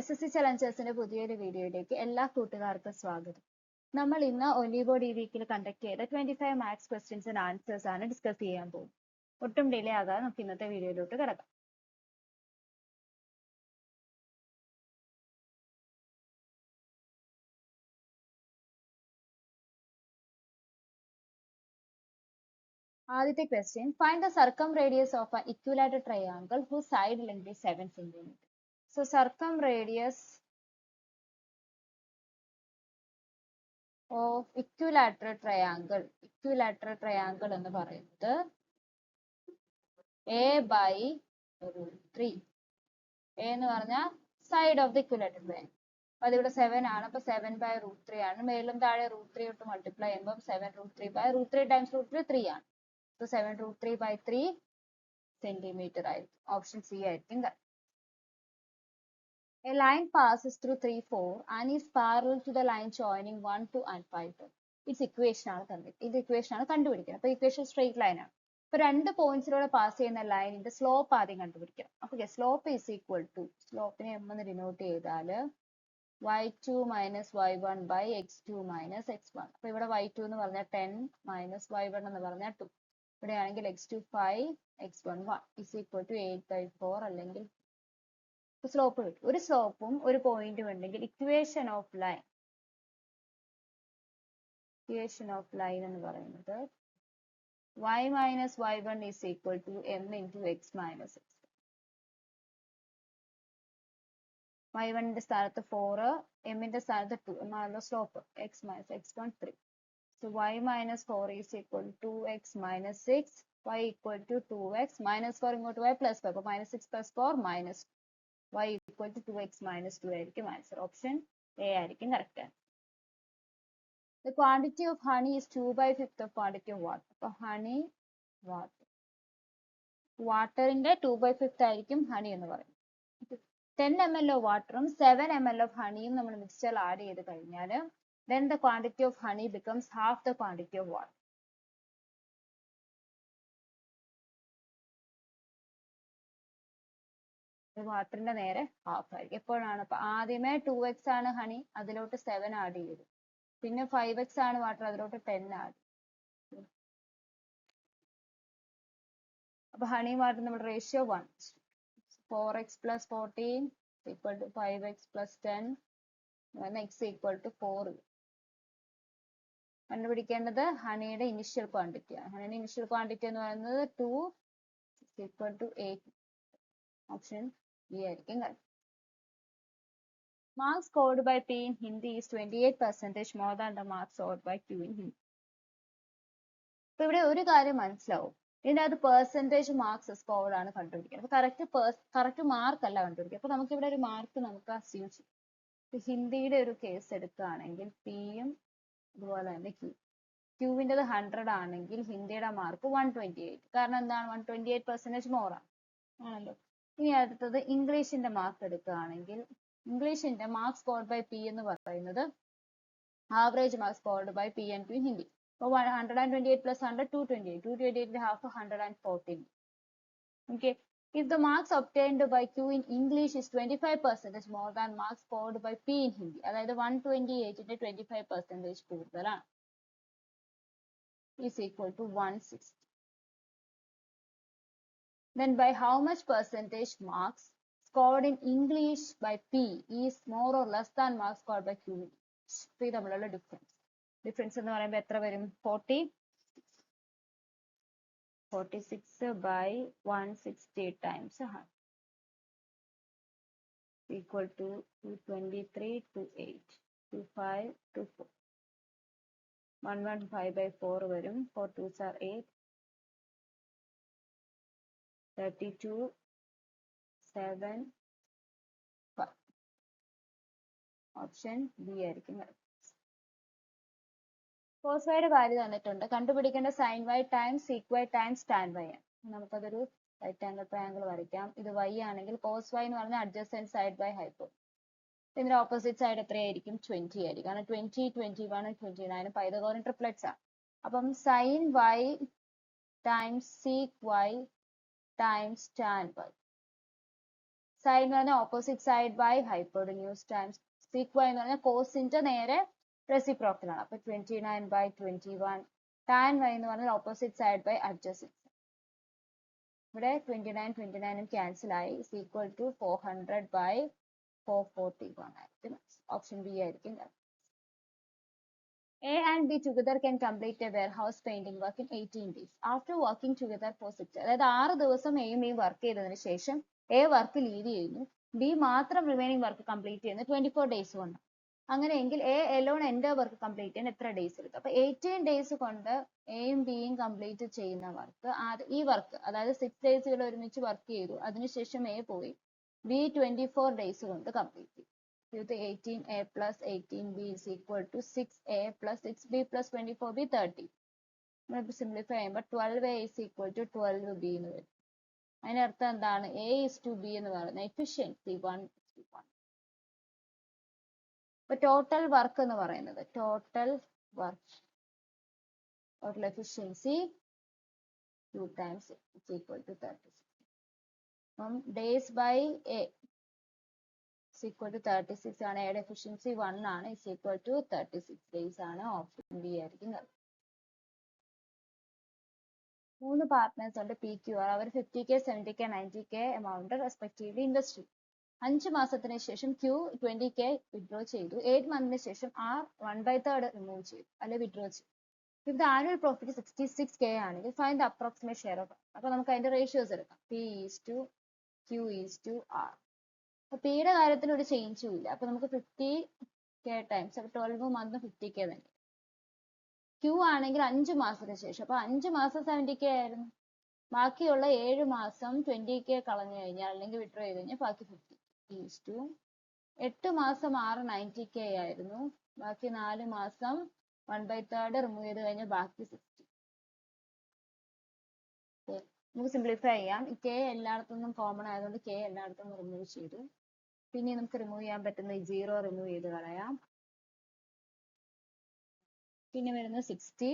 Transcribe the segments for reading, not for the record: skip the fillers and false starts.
SSC ചലഞ്ചേഴ്സിന്റെ പുതിയൊരു വീഡിയോയിലേക്ക് എല്ലാ കൂട്ടുകാർക്കും സ്വാഗതം. നമ്മൾ ഇന്ന് ഒലിവോ ഡി വീക്കിൽ കണ്ടക്ട് ചെയ്ത 25 മാത്സ് ക്വസ്റ്റ്യൻസ് ആൻഡ് ആൻസേഴ്സ് ആണ് ഡിസ്കസ് ചെയ്യാൻ പോകുന്നത്. ഒട്ടും ഡിലേ ആകാതെ നമുക്ക് ഇന്നത്തെ വീഡിയോയിലോട്ട് കിടക്കാം. ആദ്യത്തെ question, find the circum radius of an equilateral triangle whose side length is 7 cm. So circum radius of equilateral triangle എന്ന് പറയുന്നത് a by √3. a എന്ന് പറഞ്ഞാൽ side of the equilateral triangle. അപ്പൊ അതിവിടെ 7 ആണ്. അപ്പൊ 7 by √3 ആണ്. മേലും താഴെ √3 ഇട്ട് മൾട്ടിപ്ലൈ ചെയ്യുമ്പോൾ 7√3 by √3 times √3 3 ആണ്. So 7√3 by 3 centimeter ആയിരിക്കും. ഓപ്ഷൻ സി ആയിരിക്കും. A line passes through 3, 4 and is parallel to the line joining 1, 2 and 5. Its equation ആണ് തന്നിട്ട്. ഇത് ഇക്വേഷൻ ആണ് കണ്ടുപിടിക്കുന്നത്. അപ്പൊ ഇക്വേഷൻ സ്ട്രെയിറ്റ് ലൈൻ ആണ്. ഇപ്പൊ രണ്ട് പോയിന്റ്സിലൂടെ പാസ് ചെയ്യുന്ന ലൈനിന്റെ സ്ലോപ്പ് ആദ്യം കണ്ടുപിടിക്കണം. Okay, slope is equal to, സ്ലോപ്പിനെ എം എന്ന് ഡിനോട്ട് ചെയ്താൽ y2 minus y1 by x2 minus x1. അപ്പൊ ഇവിടെ y2 എന്ന് പറഞ്ഞാൽ 10 minus y1 എന്ന് പറഞ്ഞാൽ 2. ഇവിടെയാണെങ്കിൽ x2 5 x1 1 is equal to 8 by 4 അല്ലെങ്കിൽ സ്ലോപ്പ് കിട്ടും. ഒരു സ്ലോപ്പും ഒരു പോയിന്റും ഉണ്ടെങ്കിൽ ഇക്വേഷൻ ഓഫ് ലൈൻ എന്ന് പറയുന്നത് y minus y1 is equal to m into x minus x. y1 ന്റെ സ്ഥാനത്ത് 4, m ന്റെ സ്ഥാനത്ത് 2 എന്നാണല്ലോ slope. x minus x1 3. So y minus 4 is equal to 2x minus 6, y equal to 2x minus 4 ഇങ്ങോട്ട് y plus 4. അപ്പോൾ minus 6 plus 4 minus y equal to 2x minus 2 ആയിരിക്കും answer. Option A ആയിരിക്കും correct. The quantity of honey is 2/5 of quantity of water. അപ്പോൾ honey വാട്ടറിന്റെ 2/5 ആയിരിക്കും honey എന്ന് പറയുന്നത്. 10 ml of വാട്ടറും 7 ml of ഹണിയും നമ്മൾ മിക്സ്ചറിൽ ആഡ് ചെയ്ത് കഴിഞ്ഞാൽ then the quantity of honey becomes half the quantity of water. വാട്ടറിന്റെ നേരെ ഹാഫ് ആയിരിക്കും. എപ്പോഴാണ്? അപ്പൊ ആദ്യമേ 2x ആണ് ഹണി, അതിലോട്ട് 7 ആഡ് ചെയ്തു. പിന്നെ 5x ആണ് വാട്ടർ, അതിലോട്ട് 10 ആഡ്. അപ്പൊ ഹണി വാട്ടർ നമ്മുടെ ratio 1. 4x plus 14 equal to 5x plus 10 x equal to 4. കണ്ടുപിടിക്കേണ്ടത് ഹണിയുടെ ഇനിഷ്യൽ ക്വാണ്ടിറ്റി ആണ്. ഹണിയുടെ ഇനിഷ്യൽ ക്വാണ്ടിറ്റി എന്ന് പറയുന്നത് 2 equal to 8. ഓപ്ഷൻ ബി ആയിരിക്കും. Marks scored by P in Hindi is 28% more than the marks scored by Q in Hindi. ഇപ്പൊ ഇവിടെ ഒരു കാര്യം മനസ്സിലാവും, ഇതിന്റെ അത് പെർസെന്റേജ് മാർക്സ് സ്കോർഡ് ആണ് കണ്ടുപിടിക്കുന്നത്. അപ്പൊ കറക്റ്റ് മാർക്ക് അല്ല കണ്ടുപിടിക്കുക. അപ്പൊ നമുക്ക് ഇവിടെ ഒരു മാർക്ക് നമുക്ക് അസ്യൂം ചെയ്യാം. ഹിന്ദിയുടെ ഒരു കേസ് എടുക്കുകയാണെങ്കിൽ പിയും അതുപോലെ തന്നെ ക്യൂവിൻ്റെത് 100 ആണെങ്കിൽ ഹിന്ദിയുടെ മാർക്ക് 128. കാരണം എന്താണ്? 128% മോർ ആണല്ലോ. ഇനി അടുത്തത് ഇംഗ്ലീഷിന്റെ മാർക്ക് എടുക്കുകയാണെങ്കിൽ ഇംഗ്ലീഷിന്റെ മാർക്ക് സ്കോർഡ് ബൈ പി എന്ന് പറയുന്നത് average mark scored by P and Q in Hindi. അപ്പോൾ 128 plus 100 228. 228 half 114. Okay. If the marks obtained by Q in English is 25% more than marks scored by P in Hindi, അതായത് 128ന്റെ 25% കൂടുതലാണ്, is equal to 160. Then by how much percentage marks scored in English by P is more or less than marks scored by Q in English? ഇത് തമ്മിലുള്ള difference എന്ന് പറയുമ്പോൾ എത്ര വരും? 46 by 160 times 100 equal to 223 to 8 25 to 4 115 by 4 വരും. 4 2s are 8 32 7 5. Option B ആയിരിക്കും. Cos വൈയുടെ value തന്നിട്ടുണ്ട്. കണ്ടുപിടിക്കേണ്ട sine y times sec y times tan y ആണ്. നമുക്കതൊരു റൈറ്റ് ആംഗിൾ ട്രയാംഗിൾ വരയ്ക്കാം. ഇത് വൈ ആണെങ്കിൽ കോസ് വൈ എന്ന് പറഞ്ഞാൽ അഡ്ജസന്റ് സൈഡ് ബൈ ഹൈപ്പോ. ഇതിന്റെ ഓപ്പോസിറ്റ് സൈഡ് എത്രയായിരിക്കും? 20 ആയിരിക്കും. കാരണം 20 21 29 പൈതഗോറൻ ട്രിപ്ലെറ്റ്സ് ആണ്. അപ്പം sine y times sec y times tan y. Sine എന്ന് പറഞ്ഞാൽ opposite side by hypotenuse times sec y എന്ന് പറഞ്ഞാൽ കോസിന്റെ നേരെ റെസിപ്രോക്കൽ ആണ്. അപ്പൊ 29/21. ടാൻ വൈ എന്ന് പറഞ്ഞാൽ ഓപ്പോസിറ്റ് സൈഡ് ബൈ അഡ്ജസൻറ്റ്. ഇവിടെ 29 ക്യാൻസൽ ആയി. ഇസ് ഈക്വൽ ടു 400/441 ആയിരിക്കും. ഓപ്ഷൻ ബി ആയിരിക്കും. A and B together can complete a warehouse painting work in 18 days. After working together for 6, അതായത് 6 ദിവസം എയും ബിയും വർക്ക് ചെയ്തതിന് ശേഷം എ വർക്ക് ലീവ് ചെയ്യുന്നു, ബി മാത്രം റിമൈനിങ് വർക്ക് കംപ്ലീറ്റ് ചെയ്യുന്നു 24 ഡേയ്സ് കൊണ്ട്. അങ്ങനെയെങ്കിൽ എ എലോൺ എൻ്റെ വർക്ക് കംപ്ലീറ്റ് ചെയ്യാൻ എത്ര ഡേയ്സ് എടുക്കും? അപ്പൊ 18 ഡേയ്സ് കൊണ്ട് എയും ബിയും കംപ്ലീറ്റ് ചെയ്യുന്ന വർക്ക്, ഈ വർക്ക് അതായത് 6 ഡേയ്സ് ഇവിടെ ഒരുമിച്ച് വർക്ക് ചെയ്തു, അതിനുശേഷം എ പോയി, ബി 24 ഡേയ്സ് കൊണ്ട് കംപ്ലീറ്റ് ചെയ്യും. With 18a plus 18b is equal to 6a plus 6b plus 24b 30. നമ്മളിപ്പോൾ സിംപ്ലിഫൈ ചെയ്യുമ്പോൾ 12a is equal to 12b എന്ന് വരും. അതിനർത്ഥം എന്താണ്? a is to b എന്ന് പറയുന്നത് എഫിഷ്യൻസി 1:1. ഇപ്പൊ ടോട്ടൽ വർക്ക് എന്ന് പറയുന്നത് total efficiency 2 times is equal to 36. അപ്പം days by A is equal to 36 ആണ്. എയുടെ എഫിഷ്യൻസി 1 ആണ്. is equal to 36 days ആണ്. ഓപ്ഷൻ ബി ആയിരിക്കും. 3 പാർട്ട്നേഴ്സ് ഉണ്ട് PQR. അവർ 50k 70k 90k amount respectively invest ചെയ്തു. 5 മാസത്തിന് ശേഷം Q 20k വിഡ്രോ ചെയ്തു. 8 മന്തിന് ശേഷം R 1/3 റിമൂവ് ചെയ്തു അല്ലെ വിഡ്രോ ചെയ്തു. If the annual profit 66k ആണെങ്കിൽ find the approximate share of. അപ്പൊ നമുക്ക് അതിന്റെ റേഷ്യോസ് എടുക്കാം. P is to Q is to R. അപ്പൊ പിയുടെ കാര്യത്തിൽ ഒരു ചേഞ്ചും ഇല്ല. അപ്പൊ നമുക്ക് 50k ടൈംസ് 12 മന്ത് 50k തന്നെ. Q ആണെങ്കിൽ 5 മാസത്തിന് ശേഷം, അപ്പൊ 5 മാസം 70k ആയിരുന്നു. ബാക്കിയുള്ള 7 മാസം 20k കളഞ്ഞു കഴിഞ്ഞാൽ അല്ലെങ്കിൽ വിഡ്രോ ചെയ്ത് കഴിഞ്ഞാൽ ബാക്കി 50 is to 8 മാസം 6 90k ആയിരുന്നു. ബാക്കി 4 മാസം 1/3 റിമൂവ് ചെയ്ത് കഴിഞ്ഞാൽ ബാക്കി 60. നമുക്ക് സിംപ്ലിഫൈ ചെയ്യാം. k എല്ലായിടത്തുനിന്നും കോമൺ ആയതുകൊണ്ട് k എല്ലായിടത്തും റിമൂവ് ചെയ്തു. പിന്നെ നമുക്ക് റിമൂവ് ചെയ്യാൻ പറ്റുന്ന 0 റിമൂവ് ചെയ്ത് കളയാം. പിന്നെ വരുന്നത് 60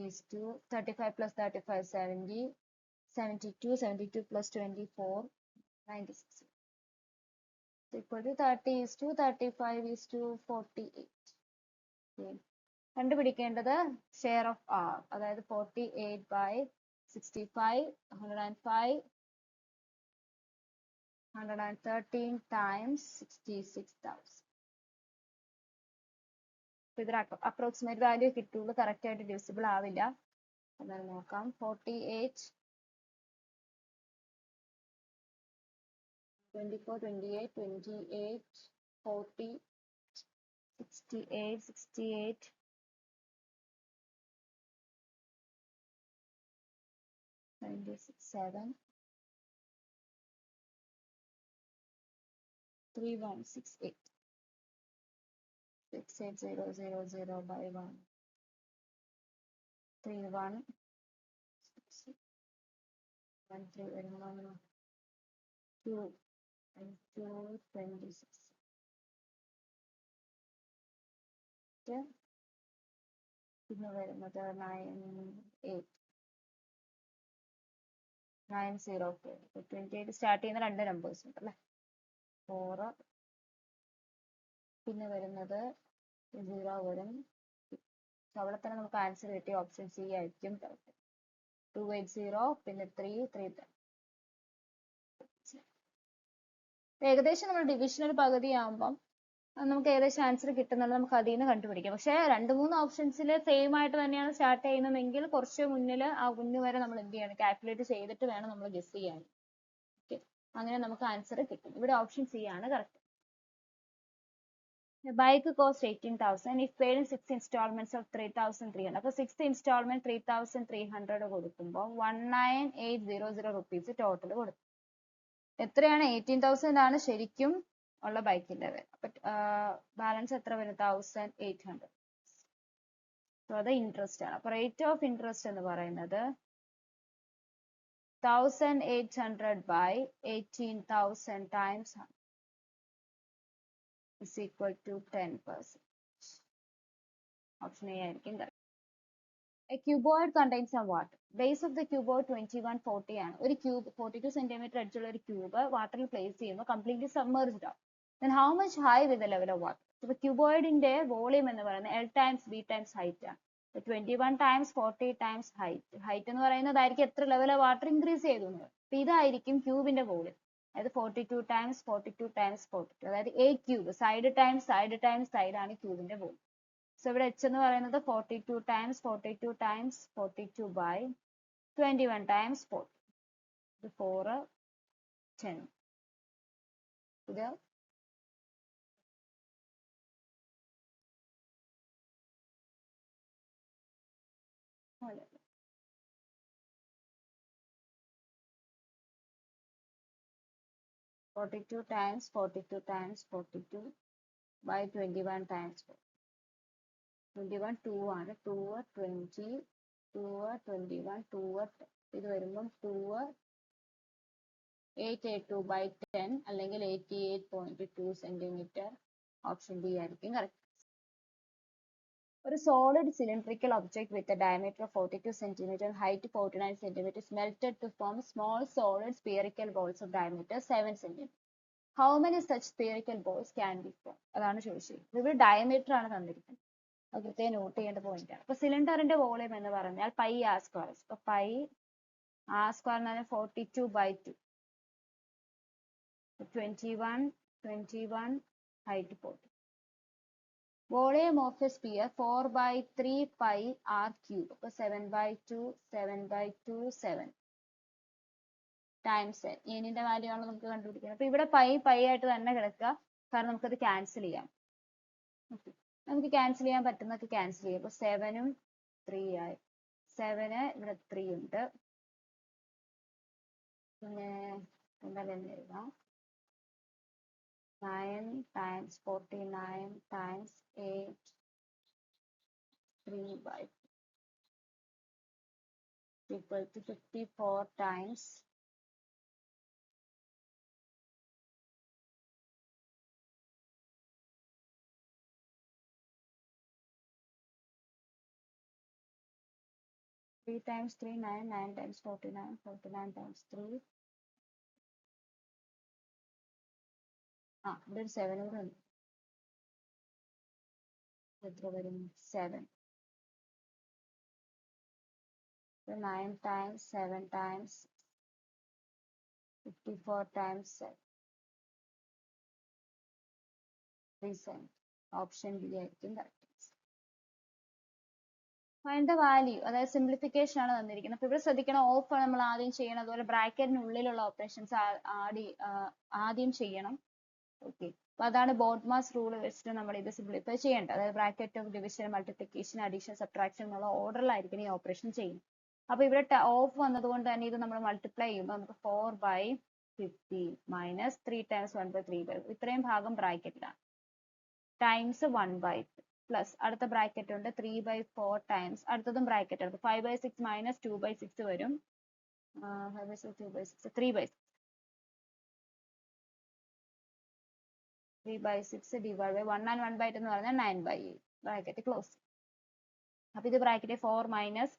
is to 35 plus 35 70, 72 plus 24 96. equal to 30 is to 35 is to 48. കണ്ടുപിടിക്കേണ്ടത് ഷെയർ ഓഫ് ആർ, അതായത് 48/65 105 113 times 66,000. ഇതൊരു അപ്രോക്സിമേറ്റ് വാല്യൂ കിട്ടുള്ളൂ, കറക്റ്റ് ആയിട്ട് ഡിവിസിബിൾ ആവില്ല. എന്നാൽ നോക്കാം. 48 24 28 28 40 68 68 96 7 3168 68000/1 31 13 2 26 പിന്നെ വരുന്നത് 98 904. 28 സ്റ്റാർട്ട് ചെയ്യുന്ന 2 നമ്പേഴ്സ് ഉണ്ട് അല്ലേ, 4. പിന്നെ വരുന്നത് 0 വരും. അവിടെ തന്നെ നമുക്ക് ആൻസർ കിട്ടിയ ഓപ്ഷൻ സി ആയിരിക്കും. 280 പിന്നെ 3 ഏകദേശം നമ്മൾ ഡിവിഷൻ ഒരു പകുതി ആകുമ്പം നമുക്ക് ഏകദേശം ആൻസർ കിട്ടുന്നുണ്ട്. നമുക്ക് അതിൽ നിന്ന് കണ്ടുപിടിക്കാം. പക്ഷെ 2-3 ഓപ്ഷൻസിൽ സെയിം ആയിട്ട് തന്നെയാണ് സ്റ്റാർട്ട് ചെയ്യുന്നതെങ്കിൽ കുറച്ച് മുന്നിൽ ആ കുഞ്ഞു വരെ നമ്മൾ എന്ത് ചെയ്യണം, കാൽക്കുലേറ്റ് ചെയ്തിട്ട് വേണം നമ്മൾ ഗസ് ചെയ്യാൻ. ഓക്കെ, അങ്ങനെ നമുക്ക് ആൻസർ കിട്ടും. ഇവിടെ ഓപ്ഷൻ സി ആണ് correct. Bike cost 18,000 if paid in 6 installments of 3,300. അപ്പോൾ 6th ഇൻസ്റ്റാൾമെന്റ് 3,300 കൊടുക്കുമ്പോൾ 19,800 റുപ്പീസ് ടോട്ടൽ കൊടുക്കും. എത്രയാണ്? 18,000 ആണ് ശരിക്കും ഉള്ള ബൈക്കിന്റെ വില. അപ്പൊ ബാലൻസ് എത്ര വരും? 1,800. സോ അത് ഇൻട്രസ്റ്റ് ആണ്. അപ്പൊ റേറ്റ് ഓഫ് ഇൻട്രസ്റ്റ് എന്ന് പറയുന്നത് 1,800/18,000 times is equal to 10%. Option A ആയിരിക്കും. A cuboid contains some water. Base of the cuboid 2140 ആണ്. ഒരു ക്യൂബ് 42 centimeter അടിച്ചുള്ള ഒരു ക്യൂബ് വാട്ടറിൽ പ്ലേസ് ചെയ്യുമ്പോൾ കംപ്ലീറ്റ്ലി സബ്മേർജ്ഡ് ആവും. Then how much high with the level of water? So ക്യൂബോയിഡിന്റെ volume എന്ന് പറയുന്നത് L times B times height ആണ്. 21 times 40 times height. ഹൈറ്റ് എന്ന് പറയുന്നതായിരിക്കും എത്ര ലെവൽ ഓഫ് വാട്ടർ ഇൻക്രീസ് ചെയ്തു എന്ന്. അപ്പൊ ഇതായിരിക്കും ക്യൂബിന്റെ വോളിയം. അതായത് 42 times 42 times 42. അതായത് A cube side times side times side ആണ് ക്യൂബിന്റെ വോളിയം. So ഇവിടെ h എന്ന് പറയുന്നത് 42 times 42 times 42 by 21 times 40. ഇത് 4 10. ഇത് 42 times 42 times 42 by 21 times 4. 21 2 ആണ് 2 20 2 21 2 ഇത് വരുമ്പം 2 882 by 10 അല്ലെങ്കിൽ 88.2 സെന്റിമീറ്റർ. ഓപ്ഷൻ ഡി ആയിരിക്കും കറക്റ്റ്. ഒരു solid cylindrical object with a diameter of 42 centimeter and height 49 centimeters melted to form small solid spherical balls of diameter 7 centimeter. How many such spherical balls can be formed? അതാണ് ചോദിച്ചത്. ഇവിടെ diameter ആണ് തന്നിരിക്കുന്നത്. അത് പ്രത്യേകം not ചെയ്യേണ്ട point ആണ്. അപ്പൊ സിലിണ്ടറിന്റെ വോളിയം എന്ന് പറഞ്ഞാൽ പൈ ആർ സ്ക്വയർ. അപ്പൊ പൈ ആർ സ്ക്വയർ എന്ന് പറഞ്ഞാൽ 42 by 2. 21 height 40. Volume of a sphere 4 by 3 pi r cube. അപ്പൊ 7 by 2 7 by 2 7 ടൈംസ് എന്നിന്റെ വാല്യൂ ആണ് നമുക്ക് കണ്ടുപിടിക്കുന്നത്. അപ്പൊ ഇവിടെ പൈ ആയിട്ട് തന്നെ കിടക്കുക, കാരണം നമുക്കത് ക്യാൻസൽ ചെയ്യാം. നമുക്ക് ക്യാൻസൽ ചെയ്യാൻ പറ്റുന്നൊക്കെ ക്യാൻസൽ ചെയ്യാം. അപ്പൊ 7ഉം 3 ആയി. 7 ഇവിടെ 3 ഉണ്ട്. പിന്നെ എന്തായാലും എഴുതാം. 9 times 49 times 8 3 by equal to 54 times 3 times 3 9 9 times 49 49 times 3 ഇവിടെ ഒരു 7 കൂടെ ഉണ്ട്. എത്ര വരും? 7. 9 times 7 times 54 times 7 370. Option B ആയിരിക്കും കറക്റ്റ്. ഫൈൻഡ് ദ വാല്യൂ, അതായത് സിംപ്ലിഫിക്കേഷൻ ആണ് തന്നിരിക്കുന്നത്. അപ്പൊ ഇവിടെ ശ്രദ്ധിക്കണം, ഓഫ് നമ്മൾ ആദ്യം ചെയ്യണം, അതുപോലെ ബ്രാക്കറ്റിനുള്ളിലുള്ള ഓപ്പറേഷൻസ് ആദ്യം ചെയ്യണം. ഓക്കെ, അപ്പൊ അതാണ് ബോഡ്മാസ് റൂൾ വെച്ചിട്ട് നമ്മൾ ഇത് സിംപ്ലിഫൈ ചെയ്യേണ്ടത്. അതായത് bracket of division multiplication addition subtraction എന്നുള്ള ഓർഡറിലായിരിക്കും ഈ ഓപ്പറേഷൻ ചെയ്യുന്നത്. അപ്പൊ ഇവിടെ ഓഫ് വന്നതുകൊണ്ട് തന്നെ ഇത് നമ്മൾ മൾട്ടിപ്ലൈ ചെയ്യുമ്പോൾ നമുക്ക് 4/15 മൈനസ് 3 times 1/3 ഇത്രയും ഭാഗം ബ്രാക്കറ്റിലാണ് ടൈംസ് 1/2 പ്ലസ് അടുത്ത ബ്രാക്കറ്റ് ഉണ്ട് 3/4 ടൈംസ് അടുത്തതും ബ്രാക്കറ്റ് ആണ്. 5/6 മൈനസ് 2/6 വരും. 5/6 2/6 3/6 3/6 ഡിവൈഡ് ബൈ 1 and 1/8 എന്ന് പറഞ്ഞാൽ 9/8 ബ്രാക്കറ്റ് ക്ലോസ്. അപ്പൊ ഇത് ബ്രാക്കറ്റ് 4 മൈനസ്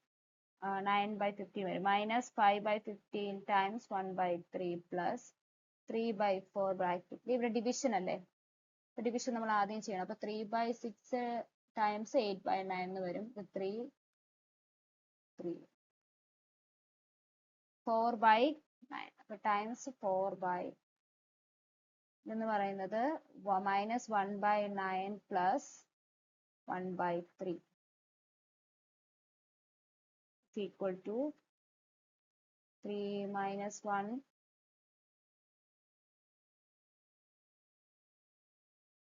9/15 വരും. Minus 5/15 times 1/3 plus 3/4 bracket. ഇവിടെ ഡിവിഷൻ അല്ലേ, ഡിവിഷൻ നമ്മൾ ആദ്യം ചെയ്യണം. അപ്പൊ 3/6 ടൈംസ് 8/9 എന്ന് വരും. 3 4/9 അപ്പൊ ടൈംസ് 4/, എന്ന് പറയുന്നത് minus 1/9 plus 1/3 equal to 3 minus 1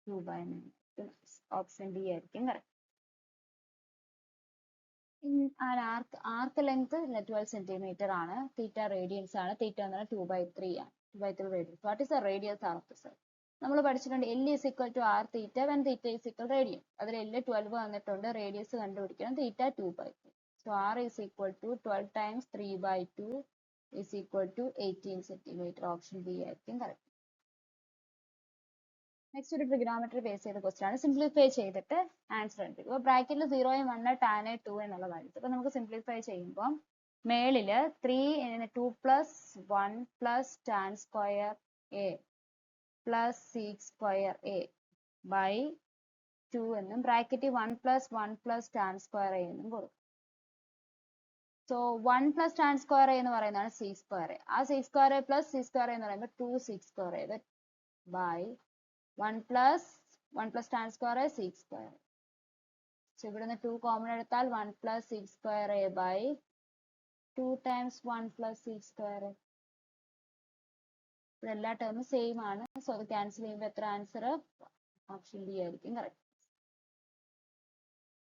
2/9. Option D ആയിരിക്കും കറക്റ്റ്. ആർക്ക് ലെങ്ത് 12 centimeter ആണ്. തീറ്റ റേഡിയൻസ് ആണ്. തീറ്റ എന്ന് പറഞ്ഞാൽ 2/3 ആണ്. 2/3 radians. What is the radius R of the circle? നമ്മൾ പഠിച്ചിട്ടുണ്ട് L is equal to r theta when theta is equal to radian. അതിൽ L 12 വന്നിട്ടുണ്ട്. റേഡിയസ് കണ്ടുപിടിക്കണം. തീറ്റ 2/3. So r is equal to 12 times 3/2 is equal to 18 centimeter. Option B ആയിരിക്കും correct. Next ഒരു trigonometry base ചെയ്ത question ആണ്. Simplify ചെയ്തിട്ട് answer ഉണ്ട്. ഇപ്പോൾ ബ്രാക്കറ്റിൽ 0 1 tan 2 എന്നുള്ളതായിരിക്കും. അപ്പോൾ നമുക്ക് സിംപ്ലിഫൈ ചെയ്യുമ്പോൾ മേളില് 2 plus 1 plus tan square A plus sec square A by 2 എന്നും ബ്രാക്കറ്റിൽ 1 പ്ലസ് ടാൻ സ്ക്വയർ എ എന്നും കൊടുക്കും. So 1 plus tan square A എന്ന് പറയുന്നതാണ് സീക് സ്ക്വയർ എ. ആ sec square A plus sec square A എന്ന് പറയുമ്പോൾ 2 sec square A by 1 plus tan square A sec square. So ഇവിടുന്ന് 2 കോമൺ എടുത്താൽ 1 plus sec square A by 2 times 1 plus sec square A. ഇവിടെ എല്ലാ ടേമും same ആണ്. So അത് cancel ചെയ്യുമ്പോൾ എത്ര ആൻസർ? ഓപ്ഷൻ ഡി ആയിരിക്കും correct.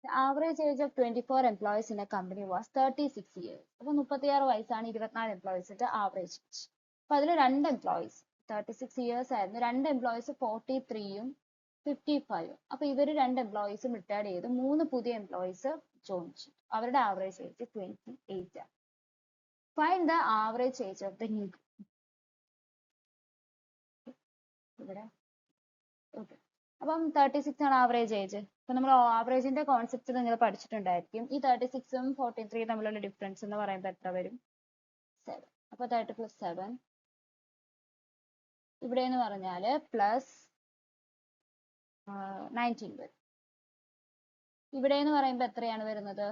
The average age of 24 employees in a company was 36 years. അപ്പോൾ 36 വയസ്സാണ് 24 എംപ്ലോയീസിന്റെ ആവറേജ് ഏജ്. അപ്പോൾ അതിൽ 2 എംപ്ലോയീസ് 36 ഇയേഴ്സ് ആയിരുന്നു. 2 എംപ്ലോയീസ് 43ഉം 55ഉം. അപ്പോൾ ഇവർ 2 എംപ്ലോയീസും റിട്ടയർഡ് ചെയ്തു. 3 പുതിയ എംപ്ലോയീസ് ജോയിൻ ചെയ്തു. അവരുടെ ആവറേജ് ഏജ് 28 ആണ്. Find the average age of the new. ഇവിടെ ഓക്കെ. അപ്പം 36 ആണ് ആവറേജ് ഏജ്. അപ്പൊ നമ്മൾ ആവറേജിന്റെ കോൺസെപ്റ്റ് നിങ്ങൾ പഠിച്ചിട്ടുണ്ടായിരിക്കും. ഈ 36ഉം 43 തമ്മിലുള്ള ഡിഫറൻസ് എന്ന് പറയുമ്പോൾ എത്ര വരും? 7. അപ്പൊ 30 പ്ലസ് 7 ഇവിടെ എന്ന് പറഞ്ഞാല് പ്ലസ് 19 വരും. ഇവിടെ എന്ന് പറയുമ്പോൾ എത്രയാണ് വരുന്നത്?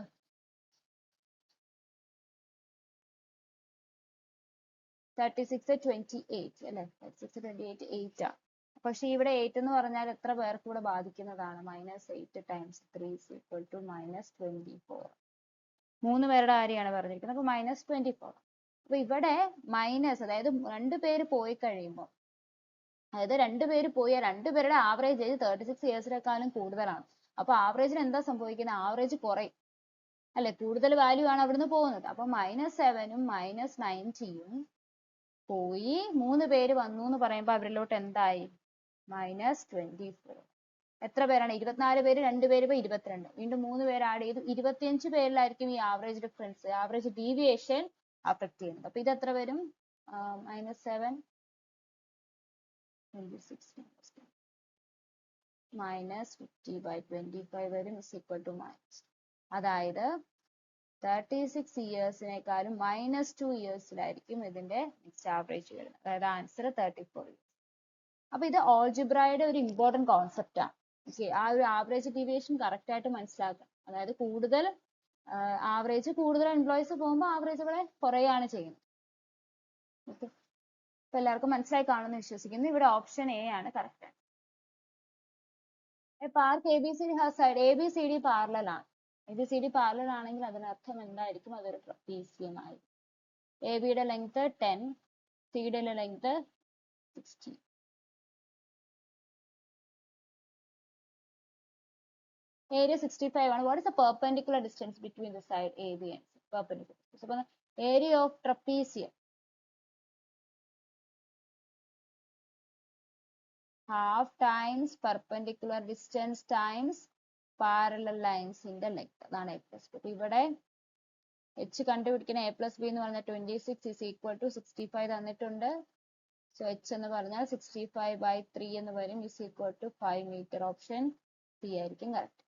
36 28 അല്ലെ? 36 28 8 ആണ്. പക്ഷെ ഇവിടെ 8 എന്ന് പറഞ്ഞാൽ എത്ര പേർക്ക് കൂടെ ബാധിക്കുന്നതാണ്? -8 ടൈംസ് 3 is equal to -24. 3 പേരുടെ കാര്യമാണ് പറഞ്ഞിരിക്കുന്നത്. അപ്പൊ -24. അപ്പൊ ഇവിടെ മൈനസ്, അതായത് 2 പേര് പോയി കഴിയുമ്പോൾ, അതായത് 2 പേര് പോയി 2 പേരുടെ ആവറേജ് ഏജ് 36 ഇയേഴ്സിനേക്കാളും കൂടുതലാണ്. അപ്പൊ ആവറേജിന് എന്താ സംഭവിക്കുന്നത്? ആവറേജ് കുറയും അല്ലെ? കൂടുതൽ വാല്യൂ ആണ് അവിടുന്ന് പോകുന്നത്. അപ്പൊ -7ഉം -90ഉം പോയി 3 പേര് വന്നു എന്ന് പറയുമ്പോൾ അവരിലോട്ട് എന്തായി? -24. എത്ര പേരാണ്? 24 പേര്, 2 പേര് 22. വീണ്ടും 3 പേര് ആഡ് ചെയ്തു. 25 പേരിലായിരിക്കും ഈ average difference, average deviation affect ചെയ്യുന്നത്. അപ്പൊ ഇത് എത്ര വരും? -7 -50/25 വരും is equal to -. അതായത് 36 ഇയേഴ്സിനേക്കാളും -2 ഇയേഴ്സിലായിരിക്കും ഇതിന്റെ നെക്സ്റ്റ് ആവറേജ് വരുന്നത്. അതായത് ആൻസർ 34 ഇയേഴ്സ്. അപ്പൊ ഇത് ഓൾജിബ്രയുടെ ഒരു ഇമ്പോർട്ടന്റ് കോൺസെപ്റ്റ് ആണ്. ഓക്കെ, ആ ഒരു ആവറേജ് ഡീവിയേഷൻ കറക്റ്റ് ആയിട്ട് മനസ്സിലാക്കുക. അതായത് കൂടുതൽ എംപ്ലോയീസ് പോകുമ്പോൾ ആവറേജ് ഇവിടെ കുറയാണ് ചെയ്യുന്നത്. ഓക്കെ, അപ്പൊ എല്ലാവർക്കും മനസ്സിലായി കാണുമെന്ന് വിശ്വസിക്കുന്നു. ഇവിടെ ഓപ്ഷൻ എ ആണ് correct. Park ABCD has side. ABCD parallel ആണ്. ABCD പാരലൽ ആണെങ്കിൽ അതിനർത്ഥം എന്തായിരിക്കും? അതൊരു ട്രപ്പീസിയം ആയിരിക്കും. ABയുടെ ലെങ്ത് 10, CD ലെങ്ത് 60. Area 65 ആണ്. What is the perpendicular distance between the side AB and C? Perpendicular. So, area of trapezium half times perpendicular distance times parallel lines in the length. അതാണ് A plus B. അപ്പൊ ഇവിടെ H കണ്ടുപിടിക്കുന്ന A plus B എന്ന് പറഞ്ഞാൽ 26 is equal to 65 തന്നിട്ടുണ്ട്. So H എന്ന് പറഞ്ഞാൽ 65/3 എന്ന് വരും is equal to 5 meter. Option C ആയിരിക്കും correct.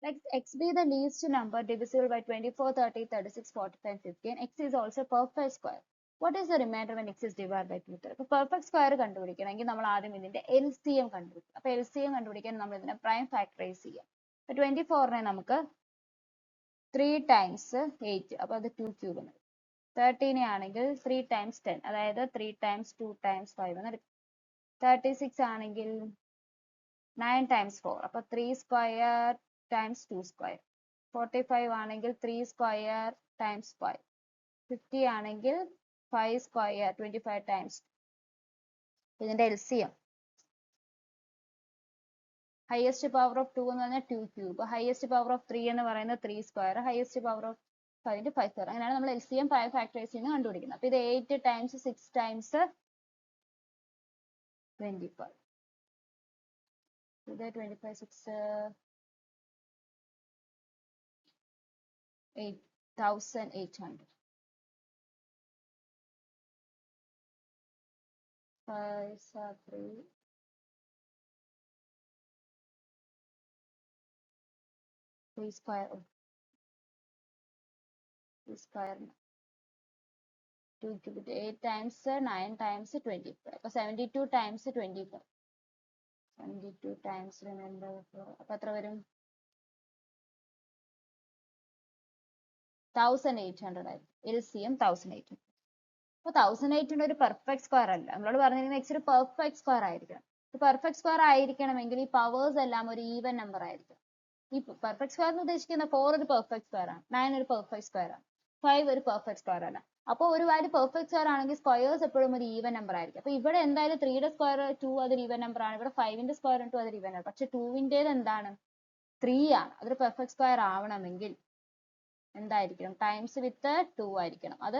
Let x be the least number divisible by 24, 30, 36, 45, 50, and x is also a perfect square. What is the remainder when x is divided by 2? അപ്പോൾ perfect square കണ്ടുപിടിക്കണമെങ്കിൽ നമ്മൾ ആദ്യം ഇതിന്റെ LCM കണ്ടുപിടിക്കും. അപ്പോൾ LCM കണ്ടുപിടിക്കാൻ നമ്മൾ ഇതിനെ പ്രൈം ഫാക്ടറൈസ് ചെയ്യാം. അപ്പോൾ 24നെ നമുക്ക് 3 times 8, അപ്പോൾ അത് 2 ക്യൂബ് എന്ന് എടുക്കും. 13നെ ആണെങ്കിൽ 3 times 10, അതായത് 3 times 2 times 5 എന്ന് എടുക്കും. 36 ആണെങ്കിൽ 9 times 4, അപ്പോൾ 3 square times 2 square. 45 ആണെങ്കിൽ 3 square times 5. 50 ആണെങ്കിൽ 5 square 25 times. ഇതിന്റെ LCM ഹയസ്റ്റ് പവർ ഓഫ് 2 എന്ന് പറഞ്ഞാൽ 2 ക്യൂബ്, ഹയസ്റ്റ് പവർ ഓഫ് 3 എന്ന് പറയുന്നത് 3 square, highest power of 5 5 square. അങ്ങനെയാണ് നമ്മൾ LCM 5 ഫാക്ടറൈസ് ചെയ്യുന്നത് കണ്ടുപിടിക്കുന്നത്. അപ്പൊ ഇത് 8 times 6 times 25. ഇത് 25 6 8,800. 5 3 3 square 3 square 2 cubed 8 times 9 times 25. അപ്പോൾ 72 times 25. 72 times remember. അപ്പോൾ എത്ര വരും? 1800 ആയിരിക്കും. LCM 1800. അപ്പോൾ 1800 ഒരു പെർഫെക്റ്റ് സ്ക്വയർ അല്ല. നമ്മളോട് പറഞ്ഞിരിക്കുന്നത് x ഒരു പെർഫെക്റ്റ് സ്ക്വയർ ആയിരിക്കണം. പെർഫെക്റ്റ് സ്ക്വയർ ആയിരിക്കണമെങ്കിൽ ഈ പവേഴ്സ് എല്ലാം ഒരു ഈവൻ നമ്പർ ആയിരിക്കും. ഈ പെർഫെക്റ്റ് സ്ക്വയർ എന്ന് ഉദ്ദേശിക്കുന്ന 4 ഒരു പെർഫെക്റ്റ് സ്ക്വയർ ആണ്, 9 ഒരു പെർഫെക്റ്റ് സ്ക്വയർ ആണ്, 5 ഒരു പെർഫെക്റ്റ് സ്ക്വയർ ആണ്. അപ്പോൾ ഒരു വാല്യൂ പെർഫെക്റ്റ് സ്ക്വയർ ആണെങ്കിൽ സ്ക്വയേഴ്സ് എപ്പോഴും ഒരു ഈവൻ നമ്പർ ആയിരിക്കും. അപ്പോൾ ഇവിടെ എന്തായാലും 3യുടെ സ്ക്വയർ 2 അതൊരു ഈവൻ നമ്പർ ആണ്, ഇവിടെ 5ന്റെ സ്ക്വയർ 2 അതൊരു ഈവൻ നമ്പർ. പക്ഷെ 2ന്റേത് എന്താണ്? 3 ആണ്. അതൊരു പെർഫെക്റ്റ് സ്ക്വയർ ആവണമെങ്കിൽ എന്തായിരിക്കണം? ടൈംസ് വിത്ത് 2 ആയിരിക്കണം. അത്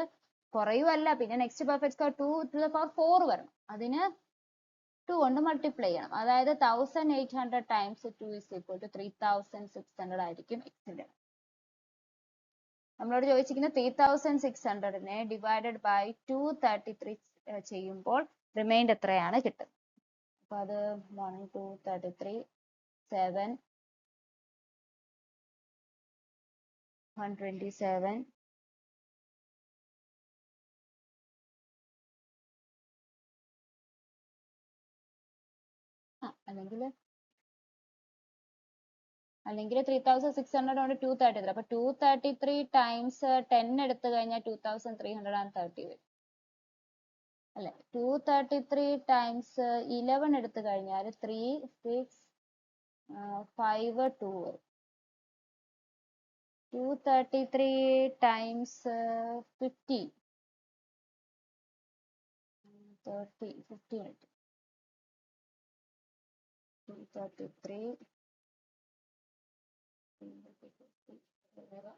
കുറയുമല്ല, പിന്നെ next perfect square 2 to the power 4 വരണം. അതിന് 2 കൊണ്ട് മൾട്ടിപ്ലൈ ചെയ്യണം. അതായത് 1800 times 2 is equal to 3600 ആയിരിക്കും എക്സിന്റെ. നമ്മളോട് ചോദിച്ചിരിക്കുന്ന 3600നെ ഡിവൈഡഡ് ബൈ 233 ചെയ്യുമ്പോൾ റിമൈൻഡർ എത്രയാണ് കിട്ടുന്നത്? അപ്പൊ അത് 1 2 33 7 127 അല്ലെങ്കിൽ 3600 കൊണ്ട് 233. അപ്പൊ 233 ടൈംസ് 10 എടുത്തു കഴിഞ്ഞാൽ 2330 വരും അല്ലെ? 233 ടൈംസ് 11 എടുത്തു കഴിഞ്ഞാൽ 3 6 5 2 വരും. 233 ടൈംസ് 50 30 50 കിട്ടും. 233 3495.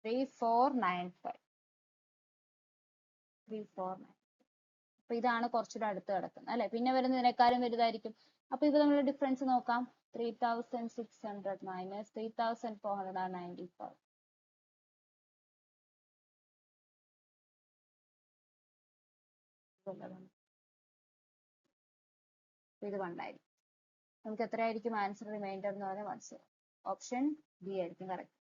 3495. അപ്പൊ ഇതാണ് കുറച്ചുകൂടെ അടുത്ത് കിടക്കുന്നത് അല്ലെ? പിന്നെ വരുന്നതിനേക്കാളും വലുതായിരിക്കും. അപ്പൊ ഇത് നമ്മൾ ഡിഫറൻസ് നോക്കാം. 3600 മൈനസ് 3495. ഇത് 1 ആയിരിക്കും. നമുക്ക് എത്രയായിരിക്കും ആൻസർ? റിമൈൻഡർ എന്ന് പറഞ്ഞാൽ 1. ഓപ്ഷൻ ബി ആയിരിക്കും കറക്റ്റ്.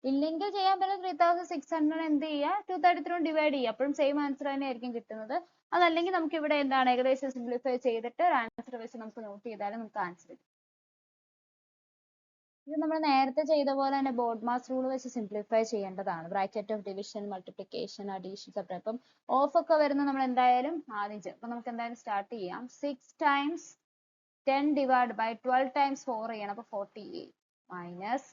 ഇല്ലെങ്കിൽ ചെയ്യാൻ പറ്റുന്ന 3600 എന്ത് ചെയ്യുക? 233 ഡിവൈഡ് ചെയ്യുക. അപ്പോഴും സെയിം ആൻസർ തന്നെ ആയിരിക്കും കിട്ടുന്നത്. അതല്ലെങ്കിൽ നമുക്ക് ഇവിടെ എന്താണ് ഏകദേശം സിംപ്ലിഫൈ ചെയ്തിട്ട് ആൻസർ വെച്ച് നമുക്ക് നോട്ട് ചെയ്താലും നമുക്ക് ആൻസർ കിട്ടും. ഇത് നമ്മൾ നേരത്തെ ചെയ്ത പോലെ തന്നെ ബോർഡ് മാസ് റൂൾ വെച്ച് സിംപ്ലിഫൈ ചെയ്യേണ്ടതാണ്. Bracket of division, multiplication, addition, separate. അപ്പം ഓഫ് ഒക്കെ വരുന്നത് നമ്മൾ എന്തായാലും ആദ്യം ചെയ്യും. അപ്പൊ നമുക്ക് എന്തായാലും സ്റ്റാർട്ട് ചെയ്യാം. 6 times 10 divided by 12 times 4 ചെയ്യണം. അപ്പൊ 48 minus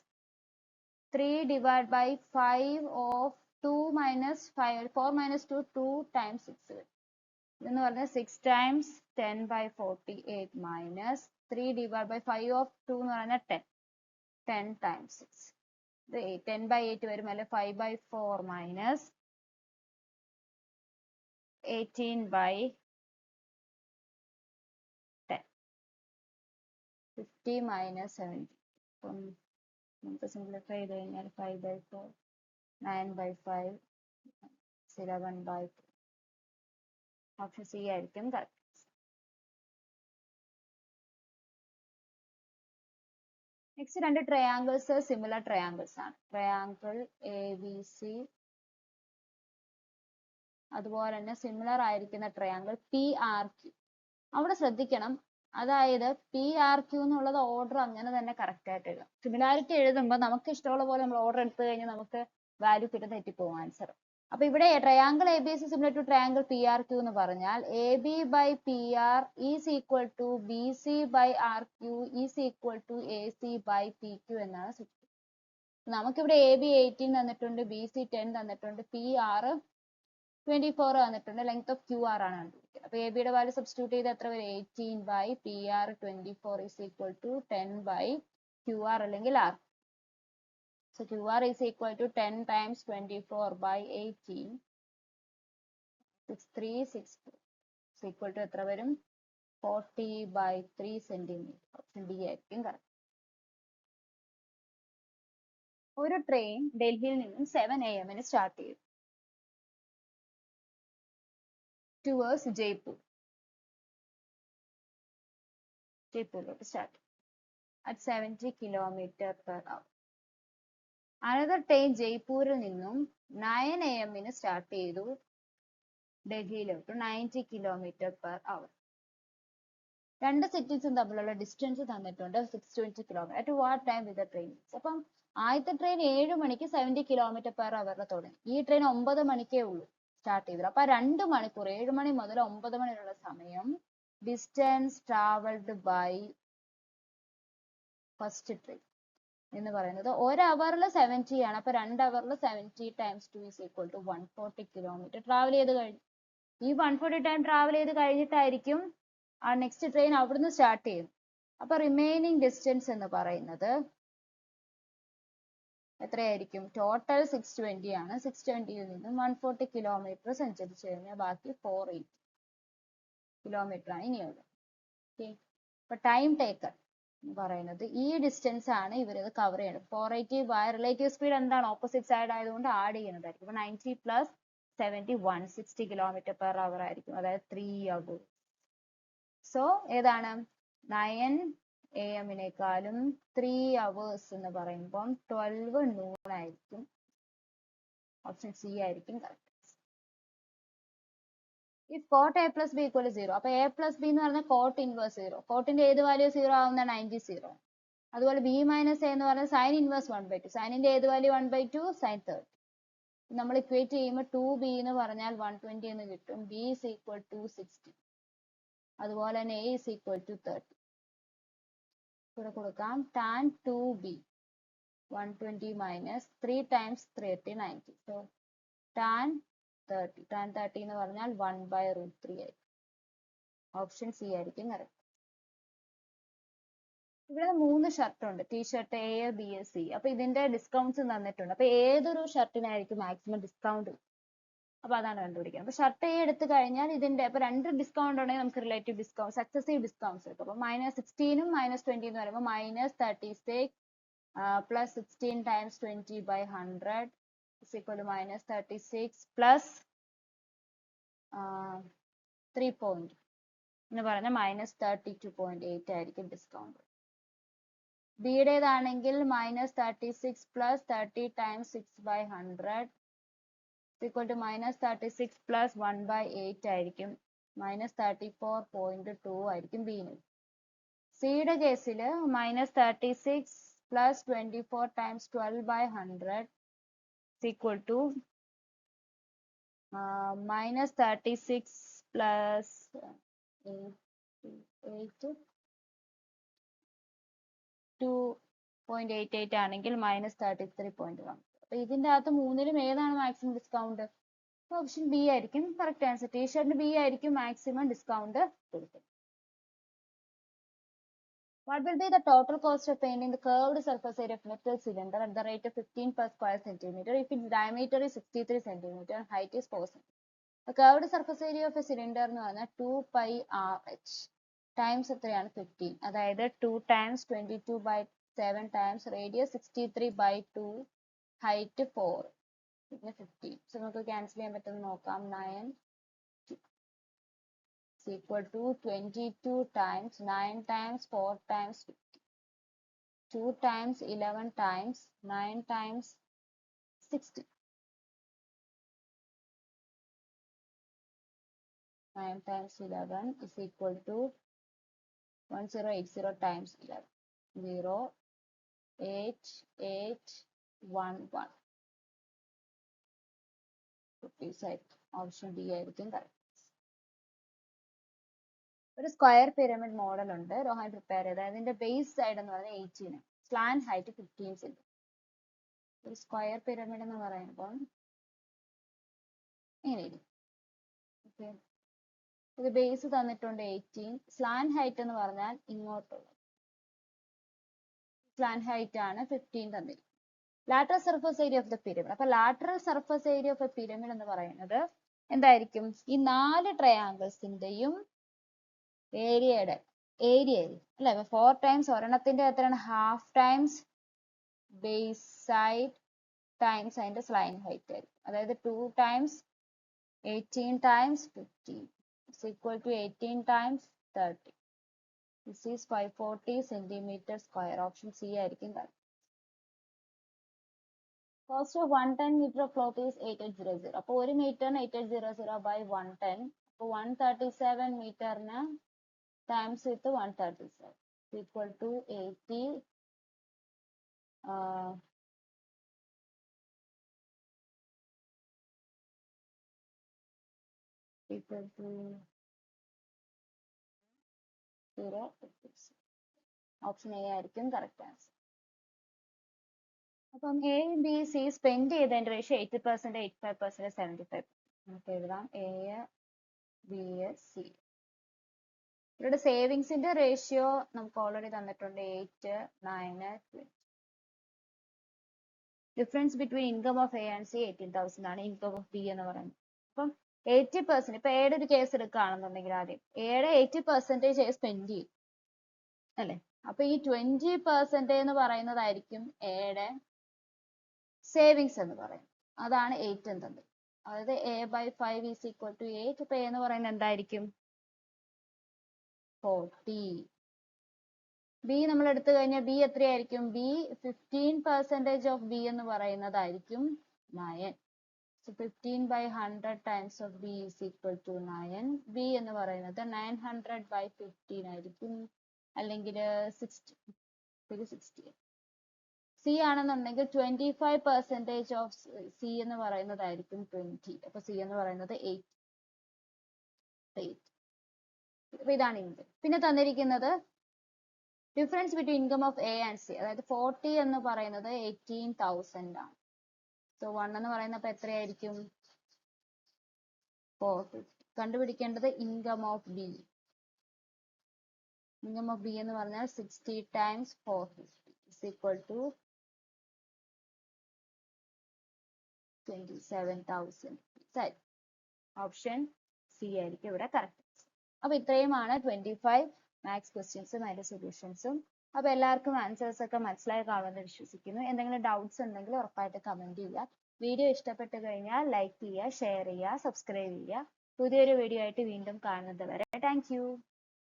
3 divided by 5 of 2 minus 5 4 minus 2 2 times 6 ഇതെന്ന് പറഞ്ഞാൽ 6 times 10 by 48 minus 3 divided by 5 of 2 എന്ന് പറഞ്ഞാൽ 10 10 times 6 ഇത് 10 by 8 വരും അല്ലെ? 5 by 4 minus 18 by 10 50 minus 70. അപ്പം നമുക്ക് സിംപ്ലിഫൈ ചെയ്ത് കഴിഞ്ഞാൽ 5 by 4 9 by 5 11 by 3. Option C ആയിരിക്കും കറക്റ്റ്. നെക്സ്റ്റ് രണ്ട് ട്രയാങ്കിൾസ് സിമിലർ ട്രയാങ്കിൾസ് ആണ്. ട്രയാങ്കിൾ എ ബി സി, അതുപോലെ തന്നെ സിമിലർ ആയിരിക്കുന്ന ട്രയാങ്കിൾ പി ആർ ക്യു. അവിടെ ശ്രദ്ധിക്കണം, അതായത് പി ആർ ക്യു എന്നുള്ളത് ഓർഡർ അങ്ങനെ തന്നെ കറക്റ്റ് ആയിട്ട് എഴുതാം. സിമിലാരിറ്റി എഴുതുമ്പോൾ നമുക്ക് ഇഷ്ടമുള്ള പോലെ നമ്മൾ ഓർഡർ എടുത്തു കഴിഞ്ഞാൽ നമുക്ക് വാല്യൂ കിട്ടുന്ന തെറ്റിപ്പോകും ആൻസർ. അപ്പൊ ഇവിടെ triangle A B C similar to triangle P R Q എന്ന് പറഞ്ഞാൽ A B by P R is equal to B C by R Q is equal to A C by P Q എന്നാണ് സൂചിപ്പിക്കുന്നത്. നമുക്കിവിടെ A B 18 തന്നിട്ടുണ്ട്, B C 10 തന്നിട്ടുണ്ട്, P R 24 തന്നിട്ടുണ്ട്, length of Q R ആണ് കണ്ടുപിടിക്കുന്നത്. അപ്പൊ A ബിയുടെ വാല്യൂ സബ്സ്റ്റിറ്റ്യൂട്ട് ചെയ്ത് എത്ര വരും? 18 by P R 24 is equal to 10 by Q R അല്ലെങ്കിൽ R. So QR is equal to 10 times 24 by 18. 6364 is equal to എത്ര വരും? 40 by 3 centimeter. ഓപ്ഷൻ ഡി ആയിരിക്കും കറക്റ്റ്. ഒരു ട്രെയിൻ ഡൽഹിയിൽ നിന്നും 7 AM സ്റ്റാർട്ട് ചെയ്തു towards ജയ്പൂരിലോട്ട് start at 70 km/h. Another train ജയ്പൂരിൽ നിന്നും 9 AM സ്റ്റാർട്ട് ചെയ്തു ഡൽഹിയിലോട്ട് 90 km/h. രണ്ട് സിറ്റീസും തമ്മിലുള്ള ഡിസ്റ്റൻസ് തന്നിട്ടുണ്ട് 620 km. At what time with the train? അപ്പം ആദ്യത്തെ ട്രെയിൻ 7 മണിക്ക് 70 km/h തുടങ്ങി. ഈ ട്രെയിൻ 9 മണിക്കേ ഉള്ളൂ സ്റ്റാർട്ട് ചെയ്തത്. അപ്പൊ 2 മണിക്കൂർ 7 മണി മുതൽ 9 മണി വരെയുള്ള സമയം distance travelled by first train എന്ന് പറയുന്നത് 1 hour 70 ആണ്. അപ്പൊ 2 hour 70 times 2 is equal to 140 km travel ചെയ്ത് കഴിഞ്ഞു. ഈ 140 ടൈം ട്രാവൽ ചെയ്ത് കഴിഞ്ഞിട്ടായിരിക്കും ആ നെക്സ്റ്റ് ട്രെയിൻ അവിടുന്ന് സ്റ്റാർട്ട് ചെയ്യും. അപ്പൊ റിമൈനിങ് ഡിസ്റ്റൻസ് എന്ന് പറയുന്നത് എത്രയായിരിക്കും? ടോട്ടൽ 620 ആണ്. 620യിൽ നിന്നും 140 കിലോമീറ്റർ സഞ്ചരിച്ചു കഴിഞ്ഞാൽ ബാക്കി 480 കിലോമീറ്റർ ആണ് ഇനിയുള്ളത്. ഓക്കെ, അപ്പൊ ടൈം ടേക്കൺ എന്ന് പറയുന്നത് ഈ ഡിസ്റ്റൻസ് ആണ് ഇവരത് കവർ ചെയ്യുന്നത്. 480 റിലേറ്റീവ് സ്പീഡ് എന്താണ്? ഓപ്പോസിറ്റ് സൈഡ് ആയതുകൊണ്ട് ആഡ് ചെയ്യുന്നതായിരിക്കും. അപ്പൊ 90 + 70 160 km/h ആയിരിക്കും. അതായത് 3 hours. സോ ഏതാണ്? 9 AM 3 hours എന്ന് പറയുമ്പോൾ 12 noon ആയിരിക്കും. ഓപ്ഷൻ സി ആയിരിക്കും correct. If cot A + B = 0, അപ്പൊ A + B എന്ന് പറഞ്ഞാൽ cot inverse 0. കോട്ടിന്റെ ഏത് വാല്യൂ 0 ആവുന്ന? 90 0. അതുപോലെ B - A എന്ന് പറഞ്ഞാൽ sin inverse 1/2. സൈനിന്റെ ഏത് വാല്യൂ? 1/2 sin 30. നമ്മൾ ഇക്വേറ്റ് ചെയ്യുമ്പോൾ 2B എന്ന് പറഞ്ഞാൽ 120 എന്ന് കിട്ടും. B is equal to 60. അതുപോലെ തന്നെ A is equal to 30. ഇവിടെ കൊടുക്കാം tan 2B 120 minus 3 times 30 90. So tan 30 എന്ന് പറഞ്ഞാൽ 1/√3 ആയിരിക്കും. ഓപ്ഷൻ സി ആയിരിക്കും കറക്റ്റ്. ഇവിടെ 3 ഷർട്ട് ഉണ്ട്. T-shirt A, B, C. അപ്പൊ ഇതിന്റെ ഡിസ്കൗണ്ട്സ് തന്നിട്ടുണ്ട്. അപ്പൊ ഏതൊരു ഷർട്ടിനായിരിക്കും മാക്സിമം ഡിസ്കൗണ്ട്? അപ്പൊ അതാണ് കണ്ടുപിടിക്കുന്നത്. അപ്പൊ ഷർട്ട് A എടുത്തു കഴിഞ്ഞാൽ ഇതിന്റെ അപ്പൊ 2 ഡിസ്കൗണ്ട് ഉണ്ടെങ്കിൽ നമുക്ക് റിലേറ്റീവ് ഡിസ്കൗണ്ട് സക്സസീവ് ഡിസ്കൗണ്ട്സ് എടുക്കും. അപ്പൊ -16 ഉം -20 എന്ന് പറയുമ്പോൾ -36 plus 16 times 20/100 is equal to -36 plus 3 point എന്ന് പറഞ്ഞാൽ -32.8 ആയിരിക്കും discount. ബിയുടേതാണെങ്കിൽ -36 plus 30 times 6/100 is equal to -36 plus 1/8 ആയിരിക്കും. -34.2 ആയിരിക്കും ബിന്. സിയുടെ കേസിൽ -36 plus 24 times 12/100 is equal to -36 plus 2.88 ആണെങ്കിൽ -33.1. അപ്പൊ ഇതിന്റെ അകത്ത് മൂന്നിലും ഏതാണ് മാക്സിമം ഡിസ്കൗണ്ട്? ഓപ്ഷൻ ബി ആയിരിക്കും കറക്റ്റ് ആൻസർ. ടീഷർട്ടിന് ബി ആയിരിക്കും മാക്സിമം ഡിസ്കൗണ്ട് കൊടുക്കുന്നത്. What will be the total cost of painting the curved surface area of metal cylinder at the rate of 15 per square centimeter if its diameter is 63 centimeter and height is 4 centimeter? The curved surface area of a cylinder എന്ന് പറഞ്ഞാൽ 2πRH times എത്രയാണ്? 15. അതായത് 2 times 22/7 times radius 63/2 height 4 പിന്നെ 15. So നമുക്ക് cancel ചെയ്യാൻ പറ്റുമെന്ന് നോക്കാം. 9 is equal to 22 times 9 times 4 times 50. 2 times 11 times 9 times 60. 9 times 11 is equal to 1080 times 11. 08811 rupees ആയിരിക്കും. ഓപ്ഷൻ ഡി ആയിരിക്കും കറക്റ്റ്. ഒരു സ്ക്വയർ പിരമിഡ് മോഡൽ ഉണ്ട് രോഹൻ പ്രിപ്പയർ ചെയ്ത്. അതിന്റെ ബേസ് സൈഡ് എന്ന് പറയുന്നത് 18, സ്ലാൻഡ് ഹൈറ്റ് 15 സെന്റിമീറ്റർ. ഒരു സ്ക്വയർ പിരമിഡ് എന്ന് പറയുമ്പോൾ ഇങ്ങനെയിരിക്കും. ഓക്കെ, ഇത് ബേസ് തന്നിട്ടുണ്ട് 18, സ്ലാൻഡ് ഹൈറ്റ് എന്ന് പറഞ്ഞാൽ ഇങ്ങോട്ടുള്ളത് സ്ലാൻഡ് ഹൈറ്റ് ആണ് 15 തന്നിരിക്കുന്നത്. Lateral surface area of the pyramid. അപ്പൊ lateral surface area of a pyramid എന്ന് പറയുന്നത് എന്തായിരിക്കും? ഈ 4 ട്രയാങ്കിൾസിന്റെയും ഏരിയ അല്ലെ? 4 ടൈംസ് ഒരെണ്ണത്തിന്റെ എത്രയാണ്? Half times base side times അതിന്റെ സ്ലൈൻ ഹൈറ്റ് ആയിരിക്കും. അതായത് 2 times 18 times 15 is equal to 18 times 30. This is 540 centimeter square. Option C ആയിരിക്കും correct. Cost of 110 meter of float is 8800. അപ്പോൾ 1 മീറ്ററിന് 8800 by 110. അപ്പോൾ 137 മീറ്ററിന് times with 137 is equal to 80 equal to 0. Option A ആയിരിക്കും correct answer. അപ്പം A B C spend ചെയ്തതിന്റെ ratio 80%, 85%, 75%. നമുക്ക് എഴുതാം എ ബി സി. ഇവരുടെ സേവിങ്സിന്റെ റേഷ്യോ നമുക്ക് ഓൾറെഡി തന്നിട്ടുണ്ട് 8, 9, 20. Difference between income of A and C 18,000 ആണ് ഇൻകം ഓഫ് ബി എന്ന് പറയുന്നത്. അപ്പം 80%, ഇപ്പൊ എയുടെ ഒരു കേസ് എടുക്കുകയാണെന്നുണ്ടെങ്കിൽ ആദ്യം എയുടെ 80% സ്പെൻഡ് ചെയ്യും അല്ലെ. അപ്പൊ ഈ 20% എന്ന് പറയുന്നതായിരിക്കും എയുടെ സേവിങ്സ് എന്ന് പറയും. അതാണ് 8 എന്നത്. അതായത് A by 5 is equal to 8. ഇപ്പൊ എ എന്ന് പറയുന്നത് എന്തായിരിക്കും? 40. ബി നമ്മൾ എടുത്തു കഴിഞ്ഞാൽ ബി എത്രയായിരിക്കും? ബി 15% ഓഫ് ബി എന്ന് പറയുന്നതായിരിക്കും 9. So 15 by 100 times of b is equal to 9. b എന്ന് പറയുന്നത് 900 by 15 ആയിരിക്കും, അല്ലെങ്കിൽ 60. സി ആണെന്നുണ്ടെങ്കിൽ 25% ഓഫ് സി എന്ന് പറയുന്നതായിരിക്കും 20. അപ്പൊ സി എന്ന് പറയുന്നത് 8. അപ്പൊ ഇതാണ് ഇൻകം. പിന്നെ തന്നിരിക്കുന്നത് difference between income of A and C, അതായത് 40 എന്ന് പറയുന്നത് 18,000 ആണ്. സോ 1 എന്ന് പറയുന്നത് അപ്പൊ എത്രയായിരിക്കും? 450. കണ്ടുപിടിക്കേണ്ടത് income of B. Income of B എന്ന് പറഞ്ഞാൽ 60 times 450 is equal to 27,000. Option C ആയിരിക്കും ഇവിടെ കറക്റ്റ്. അപ്പൊ ഇത്രയുമാണ് 25 മാത്സ് ക്വസ്റ്റ്യൻസും അതിന്റെ സൊല്യൂഷൻസും. അപ്പൊ എല്ലാവർക്കും ആൻസേഴ്സ് ഒക്കെ മനസ്സിലായി കാണുമെന്ന് വിശ്വസിക്കുന്നു. എന്തെങ്കിലും ഡൗട്ട്സ് ഉണ്ടെങ്കിൽ ഉറപ്പായിട്ട് കമന്റ് ചെയ്യുക. വീഡിയോ ഇഷ്ടപ്പെട്ടു കഴിഞ്ഞാൽ ലൈക്ക് ചെയ്യുക, ഷെയർ ചെയ്യുക, സബ്സ്ക്രൈബ് ചെയ്യുക. പുതിയൊരു വീഡിയോ ആയിട്ട് വീണ്ടും കാണുന്നത് വരെ താങ്ക് യു.